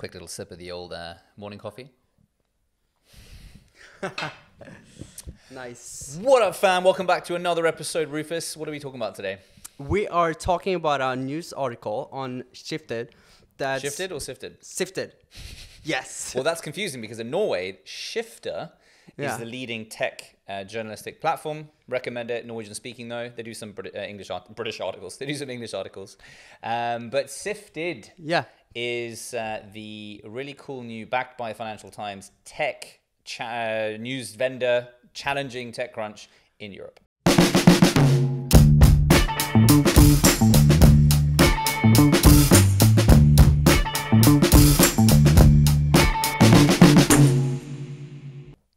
Quick little sip of the old morning coffee. Nice. What up, fam? Welcome back to another episode, Rufus. What are we talking about today? We are talking about a news article on Sifted. That's Shifted or sifted? Sifted. Yes. Well, that's confusing because in Norway, Shifter is the leading tech journalistic platform. Recommend it. Norwegian speaking, though. They do some British articles. They do some English articles. But Sifted is the really cool new, backed by Financial Times, tech news vendor challenging TechCrunch in Europe.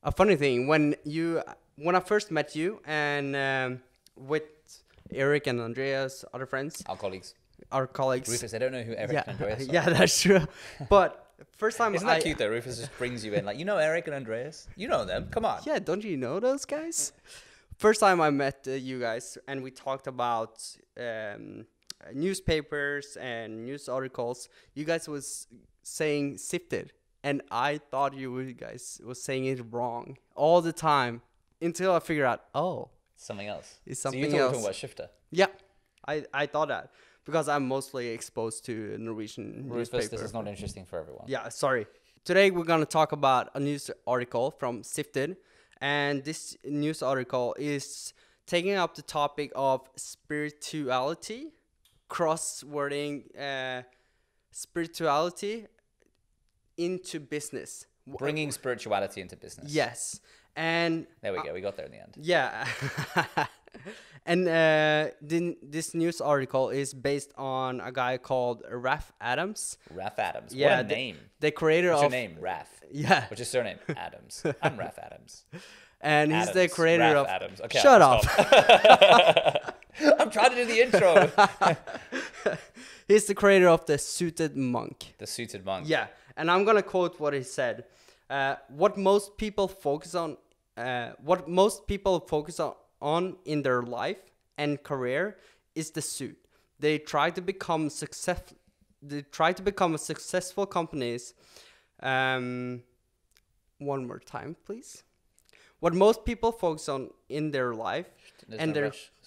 A funny thing, when I first met you and with Eric and Andreas, other friends, Our colleagues. Rufus, I don't know who Eric and Andreas are. Yeah, that's true. But first time Isn't that cute though? Rufus just brings you in like, you know Eric and Andreas? You know them. Come on. Yeah, don't you know those guys? First time I met you guys and we talked about newspapers and news articles, you guys was saying Sifted. And I thought you guys was saying it wrong all the time until I figured out, Something else. It's something so you else. talking about Shifter? Yeah, I thought that because I'm mostly exposed to Norwegian Rufus, newspaper. this is not interesting for everyone. Yeah, sorry. Today we're going to talk about a news article from Sifted. And this news article is taking up the topic of spirituality, cross-wording spirituality into business. Bringing spirituality into business. Yes. And there we go. We got there in the end. Yeah. And this news article is based on a guy called Raf Adams. Raf Adams. Yeah, what a name. The creator What's of... your name? Raf. Yeah. What's your surname? Adams. I'm Raf Adams. And he's the creator Raf of... Adams. Okay, Shut up. I'm trying to do the intro. He's the creator of The Suited Monk. The Suited Monk. Yeah. And I'm going to quote what he said. What most people focus on in their life and career is the suit. They try to become successful companies. One more time, please. What most people focus on in their life There's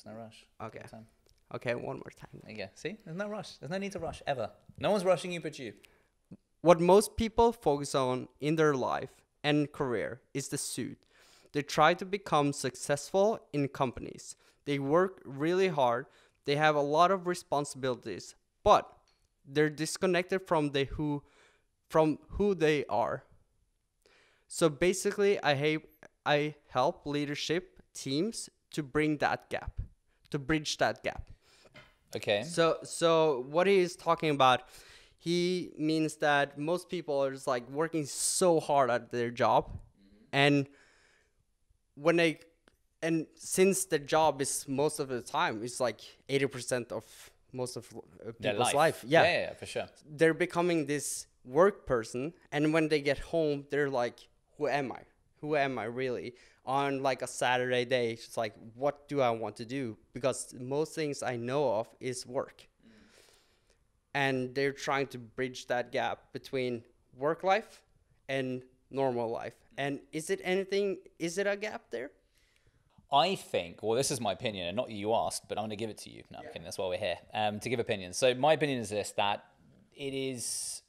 no rush. Okay. Time. Okay, one more time. There you go. See? There's no rush. There's no need to rush ever. No one's rushing you but you. What most people focus on in their life and career is the suit. They try to become successful in companies. They work really hard. They have a lot of responsibilities, but they're disconnected from who they are. So basically, I help leadership teams to bridge that gap. Okay. So what he is talking about, he means that most people are just like working so hard at their job, and since the job is most of the time, it's like 80% of most of people's life. Yeah, for sure. They're becoming this work person, and when they get home, they're like, who am I? Who am I really? On like a Saturday day, it's like, what do I want to do? Because most things I know of is work. And they're trying to bridge that gap between work life and normal life. And is it a gap there? I think, well, this is my opinion, and not you asked, but I'm going to give it to you. No, I'm kidding, that's why we're here, to give opinions. So my opinion is this, that it is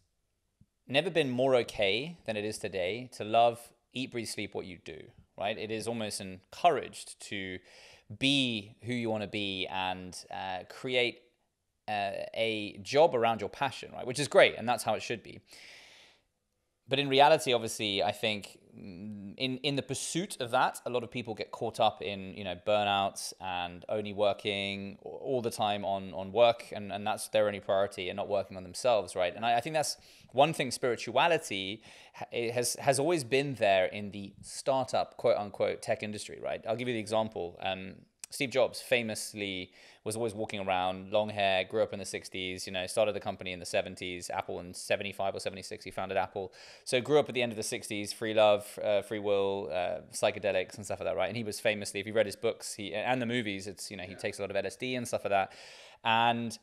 never been more okay than it is today to love, eat, breathe, sleep what you do, right? It is almost encouraged to be who you want to be and create a job around your passion, right? Which is great, and that's how it should be. But in reality, obviously, I think in the pursuit of that, a lot of people get caught up in, burnouts and only working all the time on work, and that's their only priority and not working on themselves, right? And I think that's one thing. Spirituality has always been there in the startup, quote unquote, tech industry, right? I'll give you the example. Steve Jobs famously was always walking around, long hair, grew up in the 60s, started the company in the 70s, Apple in 75 or 76, he founded Apple. So grew up at the end of the 60s, free love, free will, psychedelics and stuff like that, right? And he was famously, if you read his books and the movies, it's, he takes a lot of LSD and stuff like that. And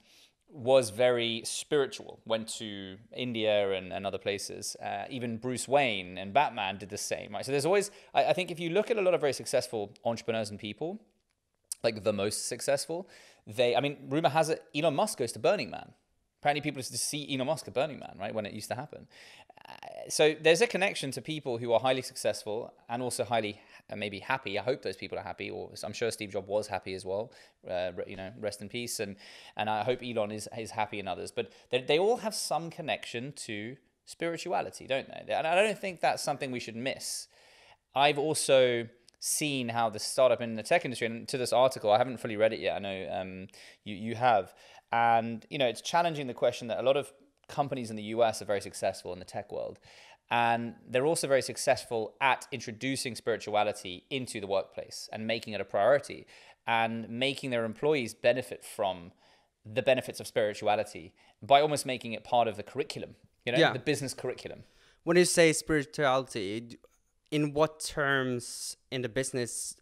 was very spiritual, went to India and other places. Even Bruce Wayne and Batman did the same, right? So there's always, I think if you look at a lot of very successful entrepreneurs and people, like the most successful, rumor has it, Elon Musk goes to Burning Man. Apparently people used to see Elon Musk at Burning Man, right, when it used to happen. So there's a connection to people who are highly successful and also highly maybe happy. I hope those people are happy, or I'm sure Steve Jobs was happy as well. Rest in peace. And I hope Elon is happy and others. But they all have some connection to spirituality, don't they? And I don't think that's something we should miss. I've also seen how the startup in the tech industry, and to this article, I haven't fully read it yet. I know you have. And, it's challenging the question that a lot of companies in the US are very successful in the tech world. And they're also very successful at introducing spirituality into the workplace and making it a priority and making their employees benefit from the benefits of spirituality by almost making it part of the curriculum, the business curriculum. When you say spirituality, in what terms in the business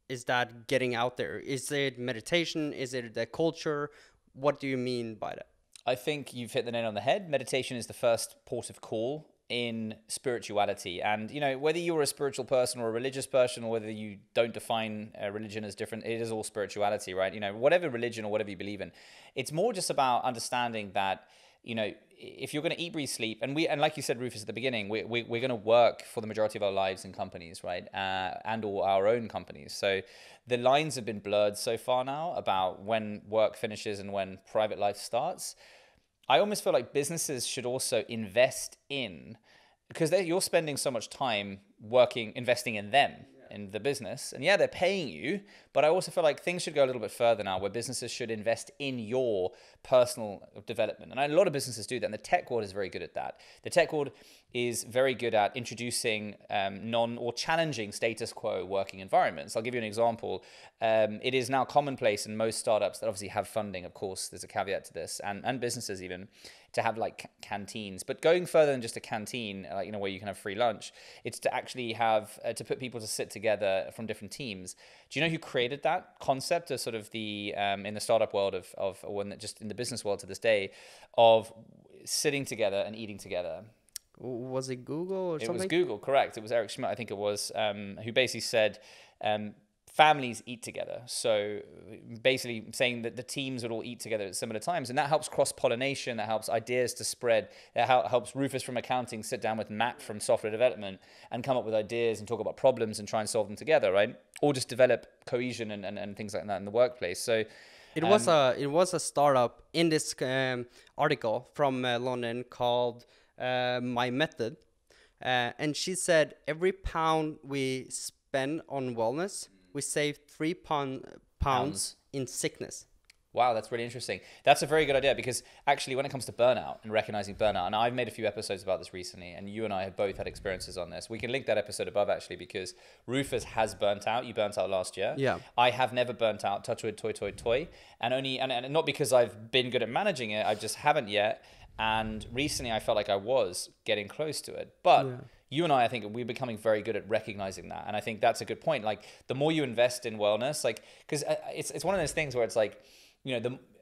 is that getting out there? Is it meditation? Is it the culture? What do you mean by that? I think you've hit the nail on the head. Meditation is the first port of call in spirituality. And, whether you're a spiritual person or a religious person, or whether you don't define religion as different, it is all spirituality, right? Whatever religion or whatever you believe in, it's more just about understanding that, if you're going to eat, breathe, sleep, and like you said, Rufus, at the beginning, we're going to work for the majority of our lives in companies, right? And or our own companies. So the lines have been blurred so far now about when work finishes and when private life starts. I almost feel like businesses should also invest in, because you're spending so much time investing in them, in the business. And they're paying you, but I also feel like things should go a little bit further now, where businesses should invest in your personal development. And a lot of businesses do that, and the tech world is very good at that. The tech world is very good at introducing or challenging status quo working environments. I'll give you an example. It is now commonplace in most startups that obviously have funding, of course, there's a caveat to this, and businesses even, to have like canteens. But going further than just a canteen, where you can have free lunch, it's to actually have, to put people to sit together from different teams. Do you know who created that concept of sort of the, in the startup world just in the business world to this day, of sitting together and eating together? Was it Google or something? It was Google, correct. It was Eric Schmidt, I think it was, who basically said, families eat together. So basically saying that the teams would all eat together at similar times. And that helps cross-pollination, that helps ideas to spread, that helps Rufus from accounting sit down with Matt from software development and come up with ideas and talk about problems and try and solve them together, right? Or just develop cohesion and things like that in the workplace. So it was a startup in this article from London called My Method. And she said every pound we spend on wellness, we save 3 pounds in sickness. Wow, that's really interesting. That's a very good idea, because actually when it comes to burnout and recognizing burnout, and I've made a few episodes about this recently, and you and I have both had experiences on this. We can link that episode above, actually, because Rufus has burnt out. You burnt out last year. Yeah. I have never burnt out, touch wood, toy. And not because I've been good at managing it, I just haven't yet. And recently I felt like I was getting close to it. But you and I think we're becoming very good at recognizing that. And I think that's a good point. Like, the more you invest in wellness, like, because it's one of those things where it's like,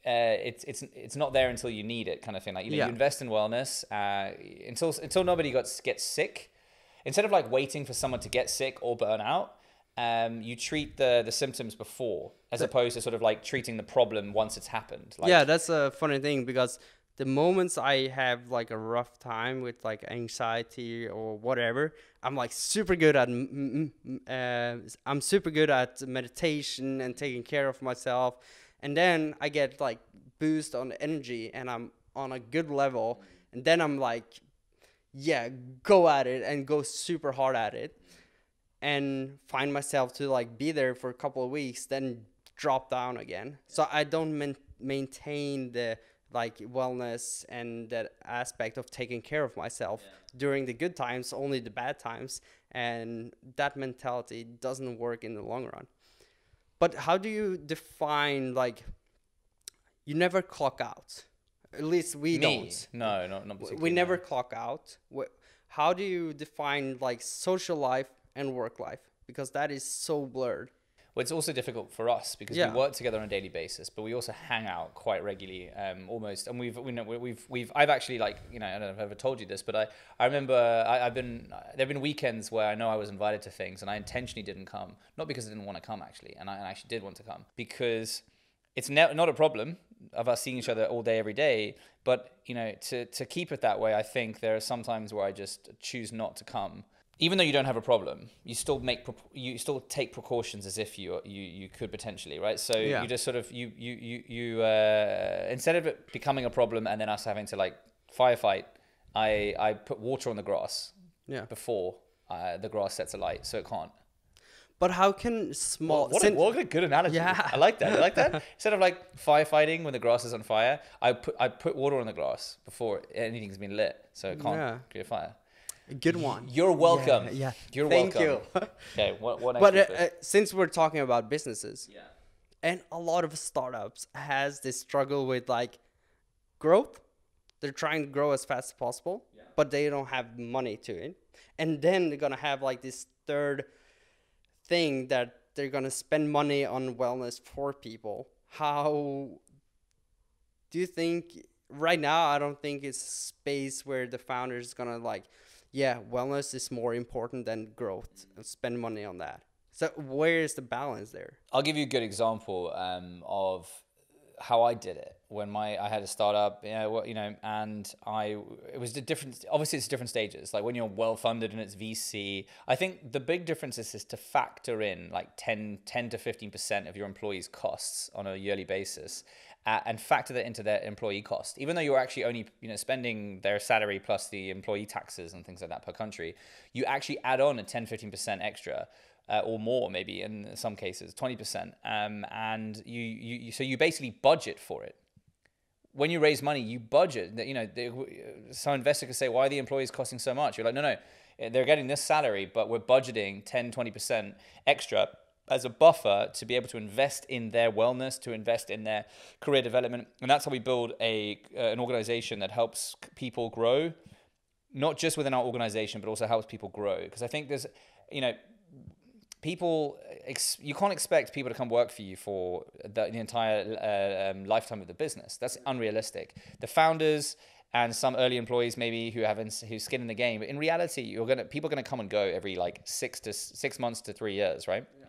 it's not there until you need it, kind of thing. Like, you invest in wellness until nobody gets sick. Instead of like waiting for someone to get sick or burn out, you treat the symptoms before, as opposed to sort of like treating the problem once it's happened. Like, that's a funny thing, because the moments I have like a rough time with like anxiety or whatever, I'm like super good at meditation and taking care of myself, and then I get like boost on energy and I'm on a good level, and then I'm like, go at it and go super hard at it, and find myself to like be there for a couple of weeks, then drop down again. So I don't maintain the like wellness and that aspect of taking care of myself during the good times, only the bad times, and that mentality doesn't work in the long run. But how do you define, like, you never clock out? At least we don't. No, not particularly. We never clock out. How do you define like social life and work life? Because that is so blurred. Well, it's also difficult for us because we work together on a daily basis, but we also hang out quite regularly, almost. And I've actually, like, I don't know if I've ever told you this, but I remember there've been weekends where I know I was invited to things and I intentionally didn't come, not because I didn't want to come actually, and I actually did want to come, because it's not a problem of us seeing each other all day, every day. But, to keep it that way, I think there are some times where I just choose not to come. Even though you don't have a problem, you still take precautions as if you could potentially, right? So you just sort of, instead of it becoming a problem and then us having to like firefight, I put water on the grass before the grass sets alight, so it can't. But how can small... What a good analogy. Yeah. I like that. Instead of like firefighting when the grass is on fire, I put water on the grass before anything's been lit, so it can't create a fire. Good one. You're welcome. Yeah. You're Thank welcome. you. Okay, what next? But since we're talking about businesses, and a lot of startups has this struggle with like growth. They're trying to grow as fast as possible, but they don't have money to it. And then they're going to have like this third thing that they're going to spend money on wellness for people. How do you think right now? I don't think it's a space where the founder is going to like, wellness is more important than growth, and spend money on that. So where is the balance there? I'll give you a good example of how I did it when I had a startup, and it was obviously it's different stages. Like when you're well funded and it's VC, I think the big difference is to factor in like 10 to 15% of your employees' costs on a yearly basis. And factor that into their employee cost, even though you're actually only spending their salary plus the employee taxes and things like that per country, you actually add on a 10-15% extra, or more maybe in some cases 20%, and so you basically budget for it. When you raise money, you budget. Some investor could say, why are the employees costing so much? You're like, no, they're getting this salary, but we're budgeting 10-20% extra as a buffer to be able to invest in their wellness, to invest in their career development. And that's how we build an organization that helps people grow, not just within our organization, but also helps people grow. Because I think there's, you can't expect people to come work for you for the entire lifetime of the business. That's unrealistic. The founders and some early employees maybe who's skin in the game, but in reality, people are gonna come and go every like 6 months to 3 years, right? Yeah.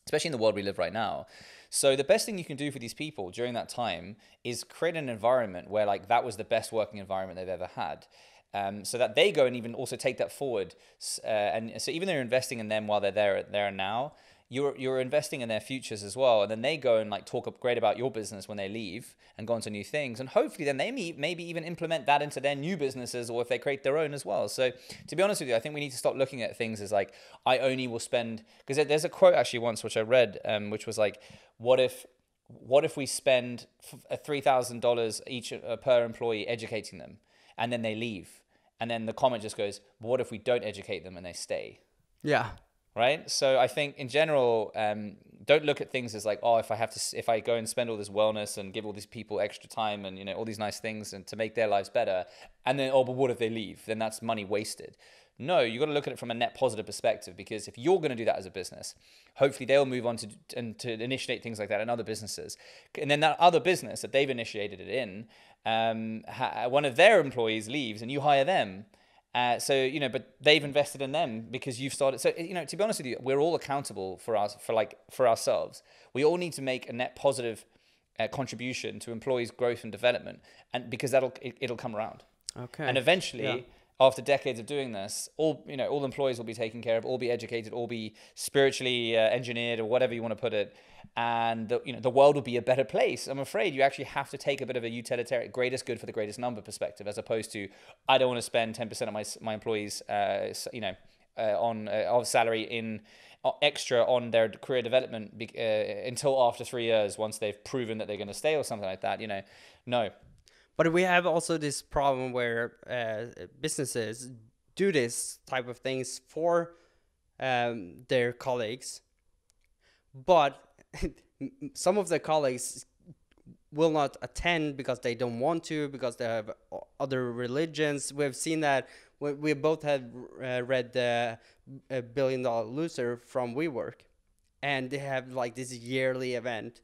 Especially in the world we live right now. So the best thing you can do for these people during that time is create an environment where like that was the best working environment they've ever had. So that they go and even also take that forward. And so even though you're investing in them while they're there and now, you're investing in their futures as well. And then they go and like talk great about your business when they leave and go on to new things. And hopefully then they maybe even implement that into their new businesses, or if they create their own as well. So to be honest with you, I think we need to stop looking at things as like, I only will spend, because there's a quote actually once which I read, which was like, what if we spend $3,000 each per employee educating them, and then they leave? And then the comment just goes, what if we don't educate them and they stay? Yeah. Right. So I think in general, don't look at things as like, oh, if I go and spend all this wellness and give all these people extra time and, all these nice things and to make their lives better, and then, oh, but what if they leave? Then that's money wasted. No, you got to look at it from a net positive perspective, because if you're going to do that as a business, hopefully they'll move on to initiate things like that in other businesses. And then that other business that they've initiated it in, one of their employees leaves and you hire them. But they've invested in them because you've started. So, to be honest with you, we're all accountable for ourselves. We all need to make a net positive contribution to employees' growth and development, and because it'll come around. Okay. And eventually, after decades of doing this, all employees will be taken care of, all be educated, all be spiritually engineered, or whatever you want to put it. And the world will be a better place. I'm afraid you actually have to take a bit of a utilitarian, greatest good for the greatest number perspective, as opposed to, I don't want to spend 10% of my employees, of salary in extra on their career development until after 3 years, once they've proven that they're going to stay or something like that. No. But we have also this problem where businesses do this type of things for their colleagues, but some of the colleagues will not attend because they don't want to, because they have other religions. We've seen that. We both had read the $1 Billion Loser from WeWork, and they have like this yearly event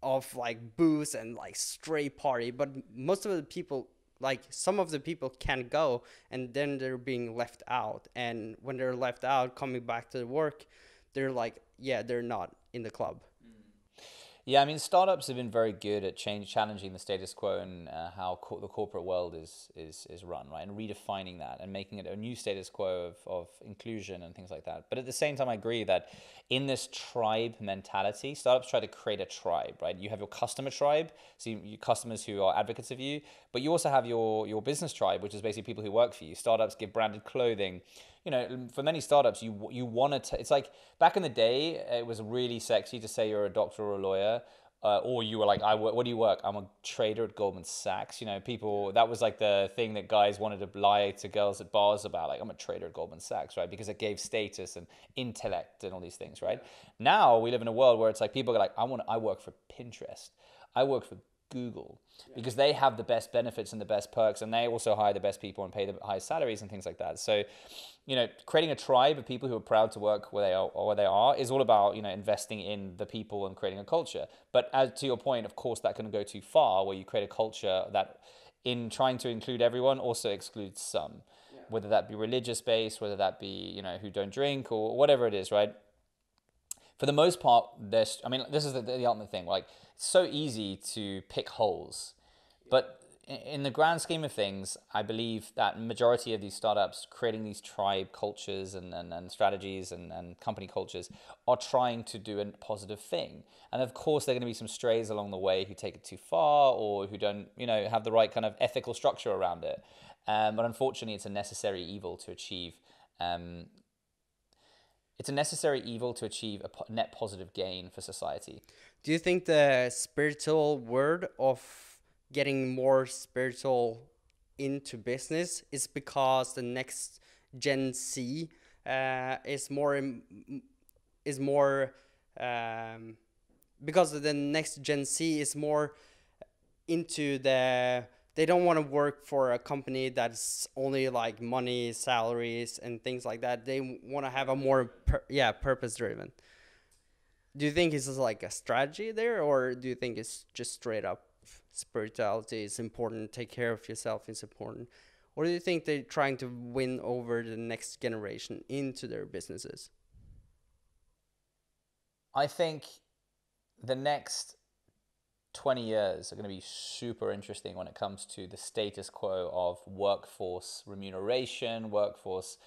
of like booze and like straight party, but most of the people, like some of the people can't go, and then they're being left out, and when they're left out coming back to work, they're like, yeah, they're not in the club. Yeah, I mean, startups have been very good at challenging the status quo and how the corporate world is run, right? And redefining that and making it a new status quo of inclusion and things like that. But at the same time, I agree that in this tribe mentality, startups try to create a tribe, right? You have your customer tribe, so you customers who are advocates of you, but you also have your business tribe, which is basically people who work for you. Startups give branded clothing. You know, for many startups, you want to. It's like back in the day, it was really sexy to say you're a doctor or a lawyer, or you were like, what do you work? I'm a trader at Goldman Sachs. You know, people, that was like the thing that guys wanted to lie to girls at bars about. Like, I'm a trader at Goldman Sachs, right? Because it gave status and intellect and all these things, right? Now we live in a world where it's like people are like, I work for Pinterest. I work for Google, because they have the best benefits and the best perks, and they also hire the best people and pay the highest salaries and things like that. So, you know, creating a tribe of people who are proud to work where they are is all about, you know, investing in the people and creating a culture. But as to your point, of course, that can go too far, where you create a culture that, in trying to include everyone, also excludes some, whether that be religious based, whether that be, you know, who don't drink or whatever it is, right? For the most part, this is the ultimate thing. Like, it's so easy to pick holes, but in the grand scheme of things, I believe that majority of these startups creating these tribe cultures and strategies and company cultures are trying to do a positive thing. And of course, there are going to be some strays along the way who take it too far or who don't, you know, have the right kind of ethical structure around it. But unfortunately, it's a necessary evil to achieve. It's a necessary evil to achieve a net positive gain for society. Do you think the spiritual word of getting more spiritual into business is because the next Gen Z is more because the next Gen Z is more into they don't want to work for a company that's only like money, salaries, and things like that. They want to have a more purpose driven. Do you think it's like a strategy there, or do you think it's just straight up spirituality is important, take care of yourself is important? Or do you think they're trying to win over the next generation into their businesses? I think the next 20 years are going to be super interesting when it comes to the status quo of workforce remuneration, workforce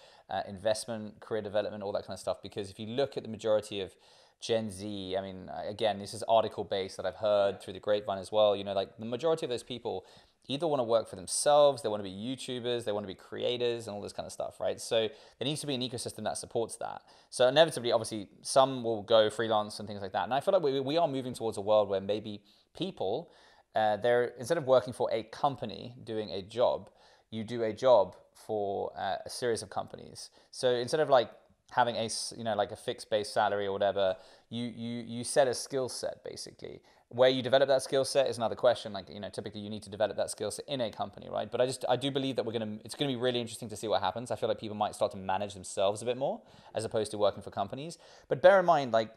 investment, career development, all that kind of stuff. Because if you look at the majority of Gen Z, I mean, again, this is article based that I've heard through the grapevine as well. You know, like the majority of those people either want to work for themselves, they want to be YouTubers, they want to be creators and all this kind of stuff, right? So there needs to be an ecosystem that supports that. So inevitably, obviously, some will go freelance and things like that. And I feel like we are moving towards a world where maybe people, they're, instead of working for a company doing a job, you do a job for a series of companies. So instead of like having a, you know, like a fixed base salary or whatever, you set a skill set basically. Where you develop that skill set is another question. Like, you know, typically you need to develop that skill set in a company, right? But I do believe that it's gonna be really interesting to see what happens. I feel like people might start to manage themselves a bit more as opposed to working for companies. But bear in mind, like,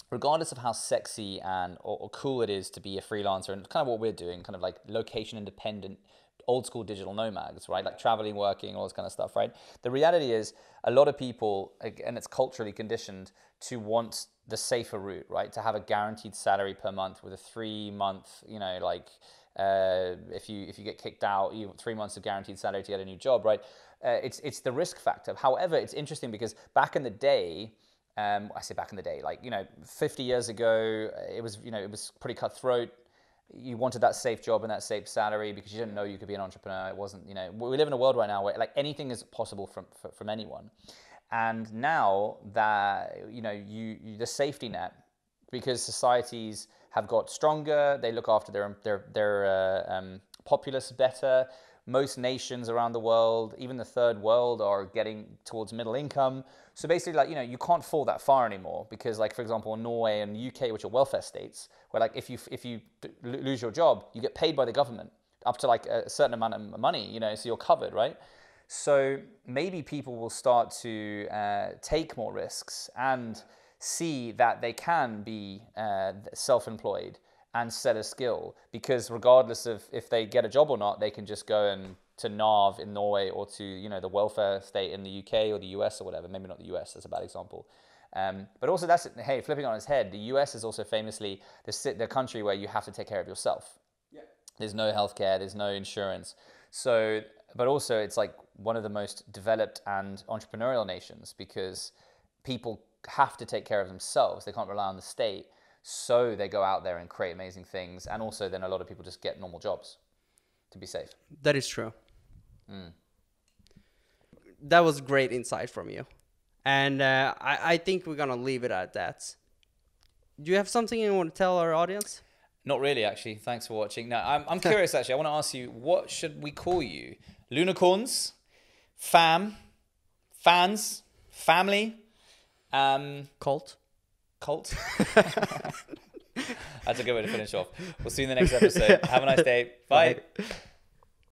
regardless of how sexy and or cool it is to be a freelancer and kind of what we're doing, kind of like location independent, old school digital nomads, right? Like traveling, working, all this kind of stuff, right? The reality is a lot of people, and it's culturally conditioned to want the safer route, right? To have a guaranteed salary per month with a 3-month, you know, like if you get kicked out, 3 months of guaranteed salary to get a new job, right? It's the risk factor. However, it's interesting because back in the day, I say back in the day, like, you know, 50 years ago, it was pretty cutthroat. You wanted that safe job and that safe salary because you didn't know you could be an entrepreneur. It wasn't, you know, we live in a world right now where like anything is possible from anyone. And now that, you know, the safety net, because societies have got stronger, they look after their populace better. Most nations around the world, even the third world, are getting towards middle income. So basically, like, you know, you can't fall that far anymore because, like, for example, Norway and UK, which are welfare states, where like if you lose your job, you get paid by the government up to like a certain amount of money, you know, so you're covered, right? So maybe people will start to take more risks and see that they can be self-employed and sell a skill, because regardless of if they get a job or not, they can just go and to NAV in Norway or to, you know, the welfare state in the UK or the US or whatever. Maybe not the US, that's a bad example. But also that's, hey, flipping on its head, the US is also famously the country where you have to take care of yourself. Yeah. There's no healthcare, there's no insurance. So, but also it's like one of the most developed and entrepreneurial nations, because people have to take care of themselves. They can't rely on the state. So they go out there and create amazing things. And also then a lot of people just get normal jobs to be safe. That is true. That was great insight from you. And I think we're going to leave it at that. Do you have something you want to tell our audience? Not really, actually. Thanks for watching. No, I'm curious, actually. I want to ask you, what should we call you? Lunicorns? Fans? Family? Cult? That's a good way to finish off. We'll see you in the next episode. Have a nice day. Bye.